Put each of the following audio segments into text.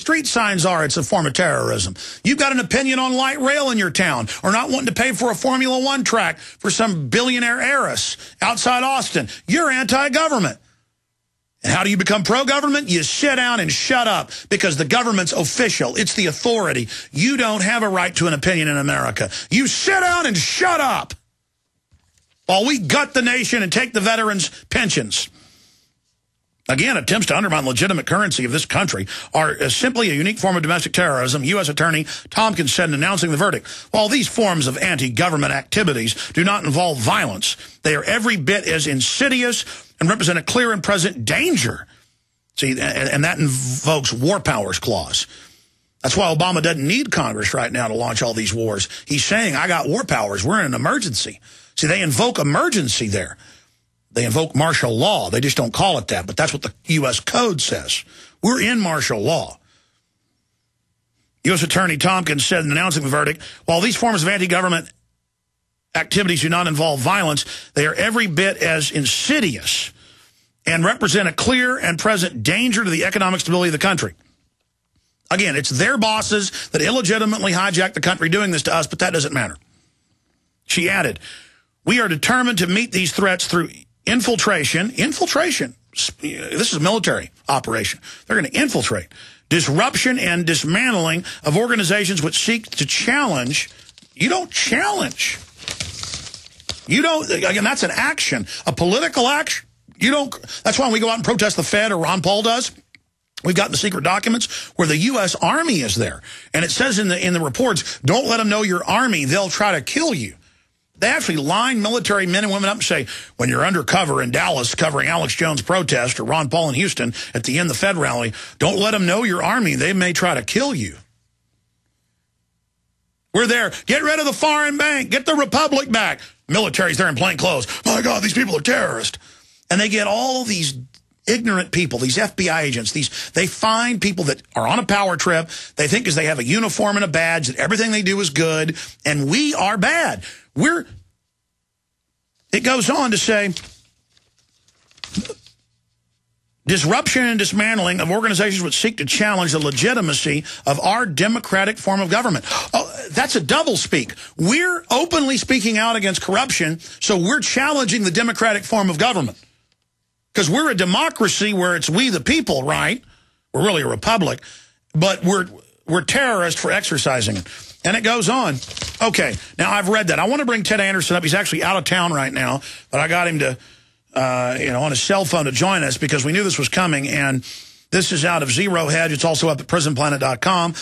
street signs are, it's a form of terrorism. You've got an opinion on light rail in your town, or not wanting to pay for a Formula One track for some billionaire heiress outside Austin. You're anti-government. And how do you become pro-government? You sit down and shut up, because the government's official. It's the authority. You don't have a right to an opinion in America. You sit down and shut up while we gut the nation and take the veterans' pensions. Again, attempts to undermine legitimate currency of this country are simply a unique form of domestic terrorism, U.S. Attorney Tompkins said in announcing the verdict. While these forms of anti-government activities do not involve violence, they are every bit as insidious and represent a clear and present danger. See, and that invokes war powers clause. That's why Obama doesn't need Congress right now to launch all these wars. He's saying, I got war powers. We're in an emergency. See, they invoke emergency there. They invoke martial law. They just don't call it that, but that's what the U.S. Code says. We're in martial law. U.S. Attorney Tompkins said in announcing the verdict, while these forms of anti-government activities do not involve violence, they are every bit as insidious and represent a clear and present danger to the economic stability of the country. Again, it's their bosses that illegitimately hijack the country doing this to us, but that doesn't matter. She added, we are determined to meet these threats through infiltration. Infiltration. This is a military operation. They're going to infiltrate. Disruption and dismantling of organizations which seek to challenge. You don't challenge. You don't, again, that's an action, a political action. You don't, that's why we go out and protest the Fed, or Ron Paul does. We've got the secret documents where the U.S. Army is there. And it says in the reports, don't let them know your Army. They'll try to kill you. They actually line military men and women up and say, when you're undercover in Dallas covering Alex Jones' protest, or Ron Paul in Houston at the end of the Fed rally, don't let them know your Army. They may try to kill you. We're there. Get rid of the foreign bank. Get the republic back. Military's there in plain clothes. My God, these people are terrorists. And they get all these ignorant people, these FBI agents, they find people that are on a power trip. They think because they have a uniform and a badge that everything they do is good, and we are bad. It goes on to say, disruption and dismantling of organizations which seek to challenge the legitimacy of our democratic form of government. Oh, that's a doublespeak. We're openly speaking out against corruption, so we're challenging the democratic form of government. Because we're a democracy where it's we the people, right? We're really a republic, but we're terrorists for exercising it. And it goes on. Okay, now I've read that. I want to bring Ted Anderson up. He's actually out of town right now, but I got him to, on his cell phone to join us because we knew this was coming. And this is out of Zero Hedge. It's also up at prisonplanet.com.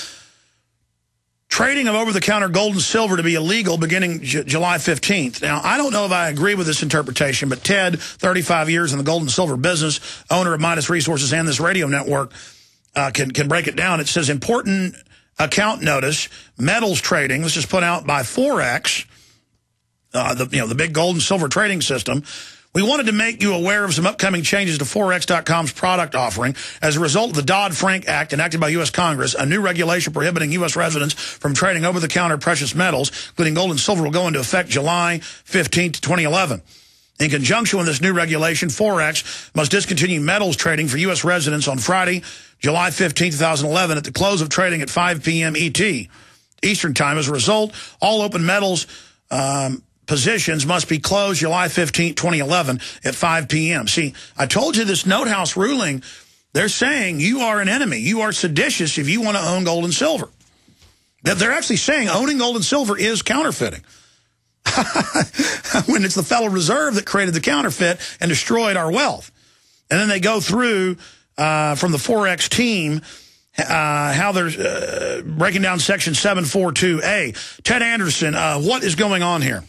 Trading of over-the-counter gold and silver to be illegal beginning July 15th. Now, I don't know if I agree with this interpretation, but Ted, 35 years in the gold and silver business, owner of Midas Resources and this radio network, can break it down. It says, important account notice, metals trading. This is put out by Forex, the big gold and silver trading system. We wanted to make you aware of some upcoming changes to Forex.com's product offering. As a result of the Dodd-Frank Act enacted by U.S. Congress, a new regulation prohibiting U.S. residents from trading over-the-counter precious metals, including gold and silver, will go into effect July 15, 2011. In conjunction with this new regulation, Forex must discontinue metals trading for U.S. residents on Friday, July 15, 2011, at the close of trading at 5 p.m. ET, Eastern Time. As a result, all open metals positions must be closed July 15, 2011 at 5 p.m. See, I told you this Note House ruling, they're saying you are an enemy. You are seditious if you want to own gold and silver. They're actually saying owning gold and silver is counterfeiting. When it's the Federal Reserve that created the counterfeit and destroyed our wealth. And then they go through from the Forex team how they're breaking down Section 742A. Ted Anderson, what is going on here?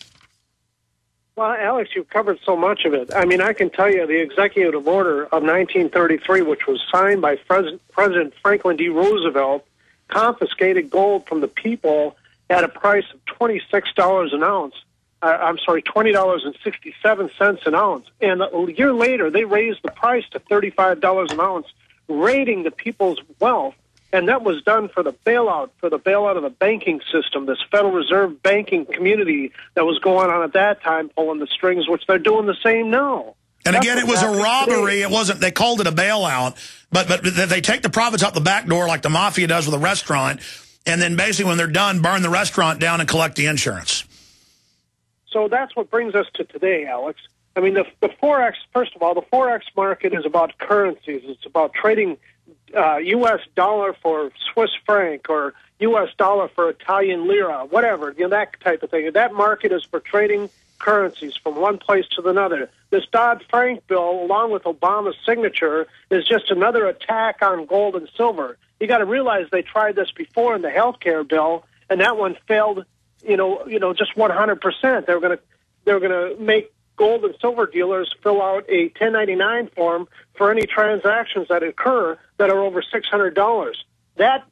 Well, Alex, you've covered so much of it. I mean, I can tell you the executive order of 1933, which was signed by President Franklin D. Roosevelt, confiscated gold from the people at a price of $26 an ounce. I'm sorry, $20.67 an ounce. And a year later, they raised the price to $35 an ounce, raiding the people's wealth. And that was done for the bailout of the banking system, this Federal Reserve banking community that was going on at that time, pulling the strings, which they're doing the same now. And again, it was a robbery. It wasn't, they called it a bailout, but they take the profits out the back door like the mafia does with a restaurant, and then basically when they're done, burn the restaurant down and collect the insurance. So that's what brings us to today, Alex. I mean, the Forex, first of all, the Forex market is about currencies. It's about trading U.S. dollar for Swiss franc or U.S. dollar for Italian lira, whatever, that type of thing. That market is for trading currencies from one place to another. This Dodd-Frank bill, along with Obama's signature, is just another attack on gold and silver. You got to realize they tried this before in the health care bill, and that one failed, just 100%. They're going to make gold and silver dealers fill out a 1099 form for any transactions that occur that are over $600. That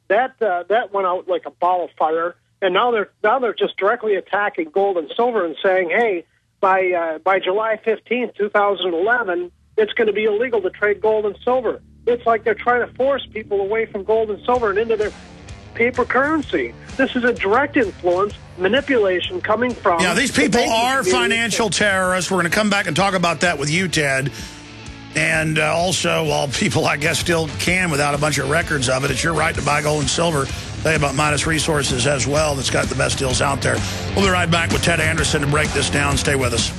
went out like a ball of fire. And now they're just directly attacking gold and silver and saying, hey, by July 15th, 2011, it's going to be illegal to trade gold and silver. It's like they're trying to force people away from gold and silver and into their paper currency. This is a direct influence, manipulation coming from... Yeah, these people are financial terrorists. We're going to come back and talk about that with you, Ted. And also, while people, I guess, still can without a bunch of records of it, it's your right to buy gold and silver. They about Midas Resources as well that's got the best deals out there. We'll be right back with Ted Anderson to break this down. Stay with us.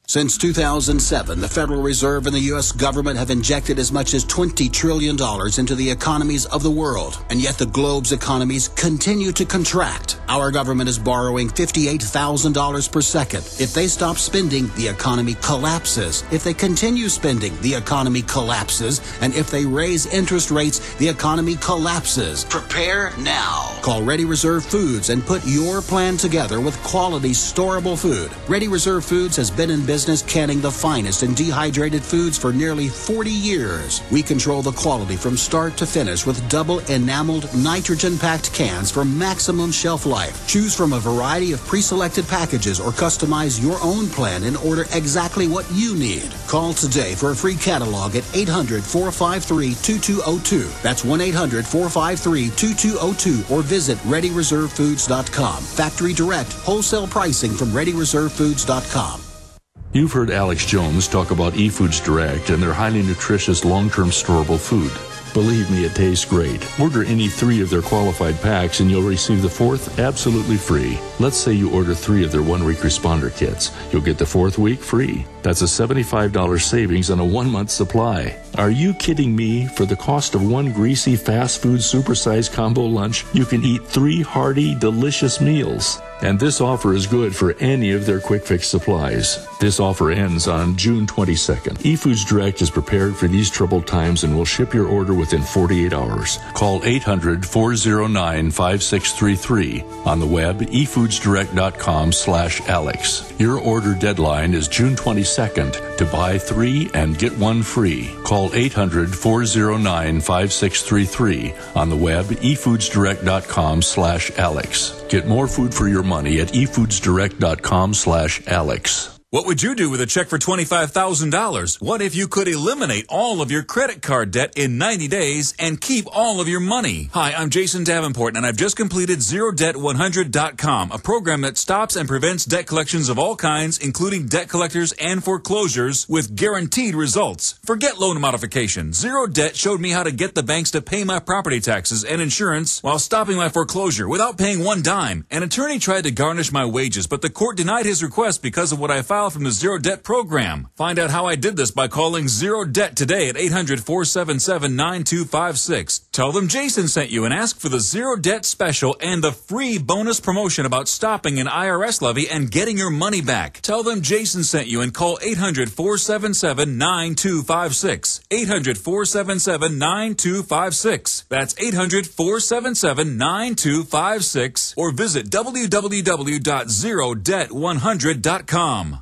Since 2007, the Federal Reserve and the U.S. government have injected as much as $20 trillion into the economies of the world, and yet the globe's economies continue to contract. Our government is borrowing $58,000 per second. If they stop spending, the economy collapses. If they continue spending, the economy collapses. And if they raise interest rates, the economy collapses. Prepare now. Call Ready Reserve Foods and put your plan together with quality, storable food. Ready Reserve Foods has been in business canning the finest and dehydrated foods for nearly 40 years. We control the quality from start to finish with double enameled, nitrogen-packed cans for maximum shelf life. Choose from a variety of pre-selected packages or customize your own plan and order exactly what you need. Call today for a free catalog at 800-453-2202. That's 1-800-453-2202 or visit ReadyReserveFoods.com. Factory direct, wholesale pricing from ReadyReserveFoods.com. You've heard Alex Jones talk about eFoods Direct and their highly nutritious long-term storable food. Believe me, it tastes great. Order any 3 of their qualified packs and you'll receive the 4th absolutely free. Let's say you order 3 of their 1-week responder kits. You'll get the 4th week free. That's a $75 savings on a 1-month supply. Are you kidding me? For the cost of 1 greasy fast food supersized combo lunch, you can eat 3 hearty, delicious meals. And this offer is good for any of their quick fix supplies. This offer ends on June 22nd. eFoods Direct is prepared for these troubled times and will ship your order within 48 hours. Call 800-409-5633. On the web, efoodsdirect.com/Alex. Your order deadline is June 22nd. To buy 3 and get 1 free. Call 800-409-5633. On the web, efoodsdirect.com/Alex. Get more food for your money at efoodsdirect.com/Alex. What would you do with a check for $25,000? What if you could eliminate all of your credit card debt in 90 days and keep all of your money? Hi, I'm Jason Davenport, and I've just completed ZeroDebt100.com, a program that stops and prevents debt collections of all kinds, including debt collectors and foreclosures, with guaranteed results. Forget loan modification. Zero Debt showed me how to get the banks to pay my property taxes and insurance while stopping my foreclosure without paying one dime. An attorney tried to garnish my wages, but the court denied his request because of what I filed from the Zero Debt program. Find out how I did this by calling Zero Debt today at 800-477-9256. Tell them Jason sent you and ask for the Zero Debt special and the free bonus promotion about stopping an IRS levy and getting your money back. Tell them Jason sent you and call 800-477-9256. 800-477-9256. That's 800-477-9256 or visit www.zerodebt100.com.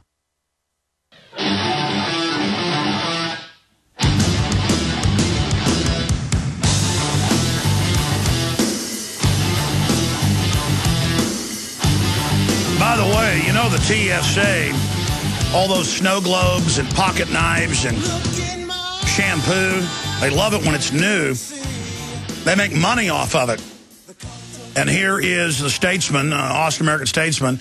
By the way, you know the TSA, all those snow globes and pocket knives and shampoo, they love it when it's new. They make money off of it. And here is the statesman, Austin American statesman.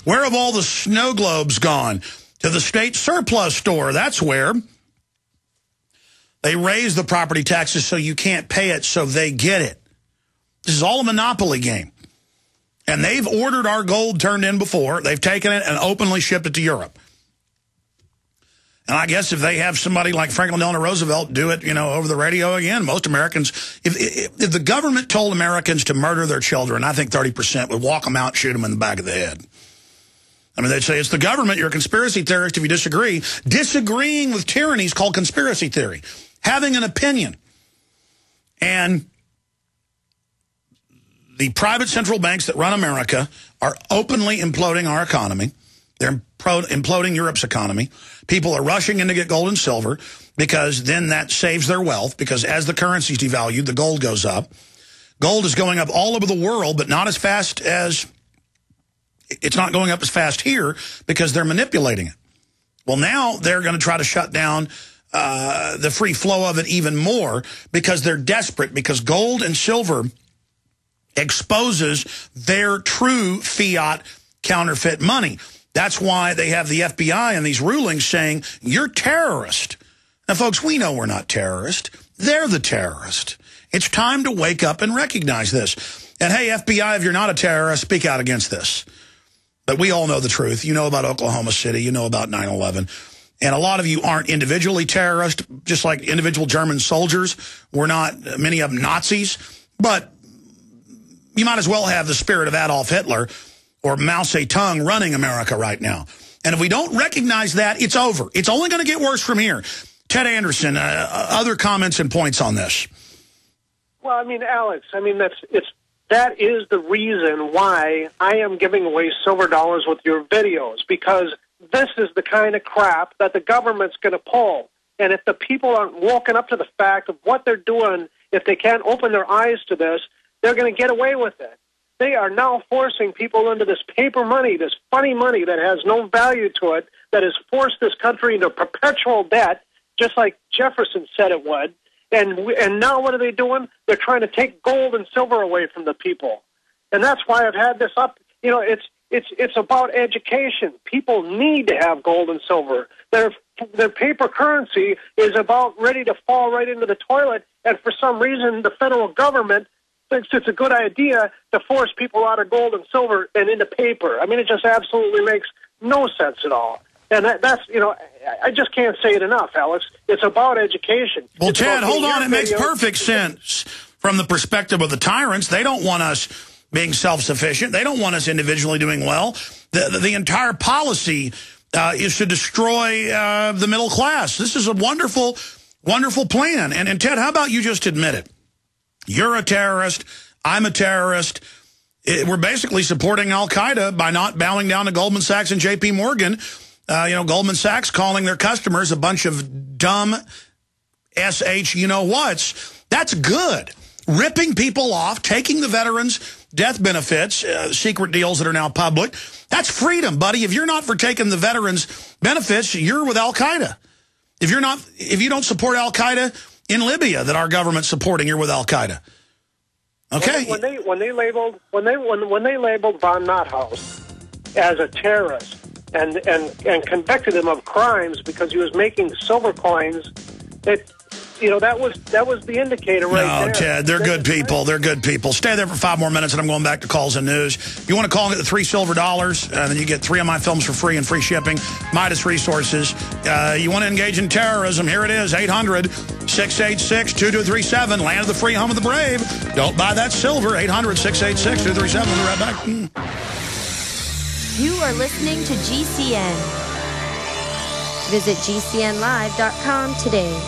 Where have all the snow globes gone? to the state surplus store. That's where they raise the property taxes so you can't pay it, so they get it. This is all a monopoly game. And they've ordered our gold turned in before. They've taken it and openly shipped it to Europe. And I guess if they have somebody like Franklin Delano Roosevelt do it, over the radio again, most Americans, if the government told Americans to murder their children, I think 30% would walk them out and shoot them in the back of the head. I mean, they'd say, it's the government, you're a conspiracy theorist if you disagree. Disagreeing with tyranny is called conspiracy theory. Having an opinion. And the private central banks that run America are openly imploding our economy. They're imploding Europe's economy. People are rushing in to get gold and silver because then that saves their wealth, because as the currency's devalued, the gold goes up. Gold is going up all over the world, but not as fast as... It's not going up as fast here because they're manipulating it. Well, now they're going to try to shut down the free flow of it even more because they're desperate, because gold and silver exposes their true fiat counterfeit money. That's why they have the FBI in these rulings saying, you're terrorist. Now, folks, we know we're not terrorists. They're the terrorist. It's time to wake up and recognize this. And, hey, FBI, if you're not a terrorist, speak out against this. But we all know the truth. You know about Oklahoma City. You know about 9/11. And a lot of you aren't individually terrorists, just like individual German soldiers. We're not, many of them, Nazis. But you might as well have the spirit of Adolf Hitler or Mao Zedong running America right now. And if we don't recognize that, it's over. It's only going to get worse from here. Ted Anderson, other comments and points on this? Well, I mean, Alex, that is the reason why I am giving away silver dollars with your videos, because this is the kind of crap that the government's going to pull. And if the people aren't woken up to the fact of what they're doing, if they can't open their eyes to this, they're going to get away with it. They are now forcing people into this paper money, this funny money that has no value to it, that has forced this country into perpetual debt, just like Jefferson said it would. And now what are they doing? They're trying to take gold and silver away from the people. And that's why I've had this up. It's about education. People need to have gold and silver. Their paper currency is about ready to fall right into the toilet, and for some reason the federal government thinks it's a good idea to force people out of gold and silver and into paper. I mean, it just absolutely makes no sense at all. And that's, I just can't say it enough, Alex. It's about education. Well, Ted, hold on. It makes perfect sense from the perspective of the tyrants. They don't want us being self-sufficient. They don't want us individually doing well. The entire policy is to destroy the middle class. This is a wonderful, wonderful plan. And Ted, how about you just admit it? You're a terrorist. I'm a terrorist. We're basically supporting al-Qaeda by not bowing down to Goldman Sachs and J.P. Morgan. Goldman Sachs calling their customers a bunch of dumb you-know-whats. That's good. Ripping people off, taking the veterans' death benefits, secret deals that are now public. That's freedom, buddy. If you're not for taking the veterans' benefits, you're with al-Qaeda. If you don't support al-Qaeda in Libya that our government's supporting, you're with al-Qaeda. Okay. When they labeled von Nothaus as a terrorist and convicted him of crimes because he was making silver coins, that was the indicator right there. No, Ted, they're good people. They're good people. Stay there for 5 more minutes, and I'm going back to calls and news. You want to call and get the 3 silver dollars, and then you get 3 of my films for free and free shipping. Midas Resources. You want to engage in terrorism? Here it is, 800-686-2237. Land of the free, home of the brave. Don't buy that silver. 800-686-2237. We'll be right back. You are listening to GCN. Visit GCNlive.com today.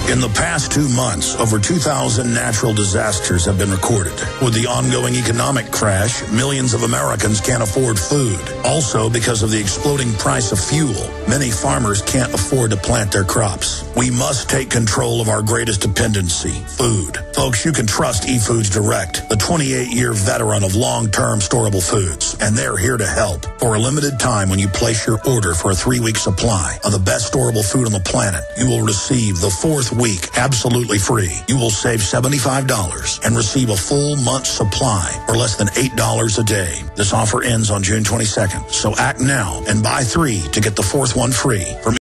In the past 2 months, over 2,000 natural disasters have been recorded. With the ongoing economic crash, millions of Americans can't afford food. Also, because of the exploding price of fuel, many farmers can't afford to plant their crops. We must take control of our greatest dependency, food. Folks, you can trust eFoods Direct, the 28-year veteran of long-term storable foods, and they're here to help. For a limited time, when you place your order for a 3-week supply of the best storable food on the planet, you will receive the 4th week absolutely free. You will save $75 and receive a full month's supply for less than $8 a day. This offer ends on June 22nd, so act now and buy 3 to get the 4th one free from